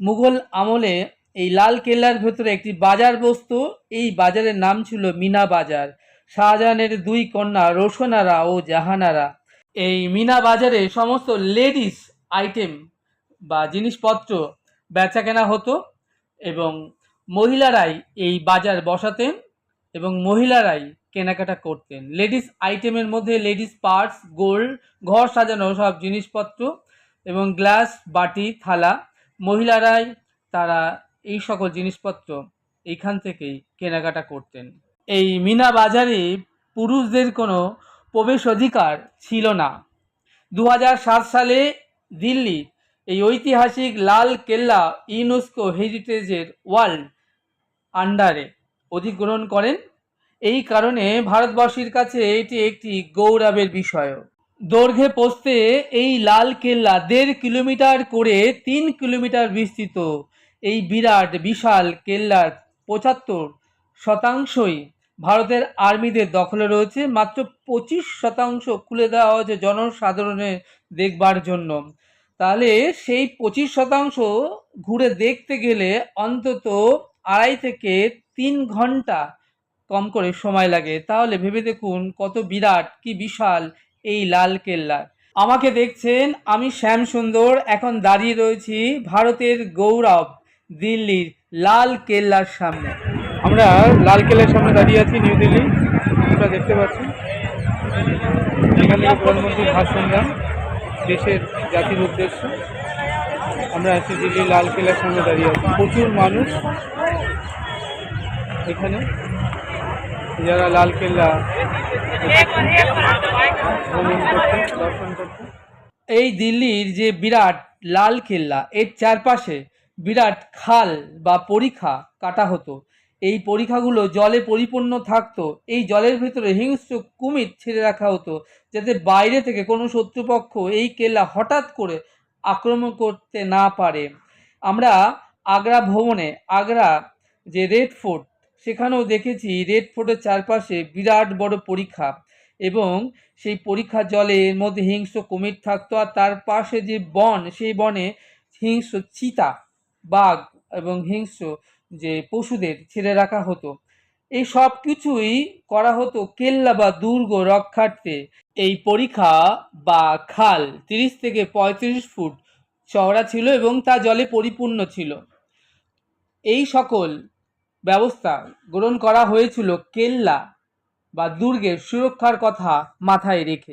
মুঘল আমলে এই লাল কেল্লার ভেতরে একটি বাজার বসতো। এই বাজারের নাম ছিল মিনা বাজার। শাহজাহানের দুই কন্যা রোশনারা ও জাহানারা এই মিনা বাজারে সমস্ত লেডিস আইটেম বা জিনিসপত্র বেচাকেনা হতো এবং মহিলারাই এই বাজার বসাতেন এবং মহিলারাই কেনাকাটা করতেন। লেডিস আইটেমের মধ্যে লেডিস পার্স, গোল্ড, ঘর সাজানো সব জিনিসপত্র এবং গ্লাস, বাটি, থালা, মহিলারাই তারা এই সকল জিনিসপত্র এইখান থেকেই কেনাকাটা করতেন। এই মিনা বাজারে পুরুষদের কোনো প্রবেশ অধিকার ছিল না। 2007 সালে দিল্লি এই ঐতিহাসিক লাল কেল্লা ইউনেস্কো হেরিটেজের ওয়ার্ল্ড আন্ডারে অধিগ্রহণ করেন। এই কারণে ভারতবাসীর কাছে এটি একটি গৌরবের বিষয়। দৈর্ঘ্যে প্রস্থে এই লাল কেল্লা 1.5 কিলোমিটার করে 3 কিলোমিটার বিস্তৃত। এই বিরাট বিশাল কেল্লার 75% ভারতের আর্মিদের দখলে রয়েছে। মাত্র 25% খুলে দেওয়া হয়েছে জনসাধারণের দেখবার জন্য। তাহলে সেই 25% ঘুরে দেখতে গেলে অন্তত 2.5 থেকে 3 ঘন্টা কম করে সময় লাগে। তাহলে ভেবে দেখুন কত বিরাট, কি বিশাল এই লাল কেল্লা। আমাকে দেখছেন, আমি শ্যাম সুন্দর এখন দাঁড়িয়ে রয়েছি ভারতের গৌরব দিল্লির লাল কেল্লার সামনে। আমরা লাল কেল্লার সামনে দাঁড়িয়ে আছি, নিউ দিল্লি। আপনারা দেখতে পাচ্ছেন এখান থেকে প্রধানমন্ত্রীর ভাষণ দেন দেশের জাতির উদ্দেশ্যে। আমরা আছি দিল্লির লাল কেল্লার সামনে দাঁড়িয়ে আছি। প্রচুর মানুষ এখানে, যারা লাল কেল্লা ভ্রমণ করতে, দর্শন করতে। এই দিল্লির যে বিরাট লাল কেল্লা, এর চারপাশে বিরাট খাল বা পরিখা কাটা হতো। এই পরিখাগুলো জলে পরিপূর্ণ থাকতো। এই জলের ভিতরে হিংস্র কুমির ছেড়ে রাখা হতো, যাতে বাইরে থেকে কোনো শত্রুপক্ষ এই কেল্লা হঠাৎ করে আক্রমণ করতে না পারে। আমরা আগ্রা ভ্রমণে, আগ্রা যে রেড ফোর্ট, সেখানেও দেখেছি রেড ফোর্টের চারপাশে বিরাট বড় পরিখা এবং সেই পরিখার জলের মধ্যে হিংস্র কুমির থাকতো। আর তার পাশে যে বন, সেই বনে হিংস্র চিতা, বাঘ এবং হিংস্র যে পশুদের ছেড়ে রাখা হতো। এই সব কিছুই করা হতো কেল্লা বা দুর্গ রক্ষার্থে। এই পরিখা বা খাল 30 থেকে 35 ফুট চওড়া ছিল এবং তা জলে পরিপূর্ণ ছিল। এই সকল ব্যবস্থা গ্রহণ করা হয়েছিল কেল্লা বা দুর্গের সুরক্ষার কথা মাথায় রেখে।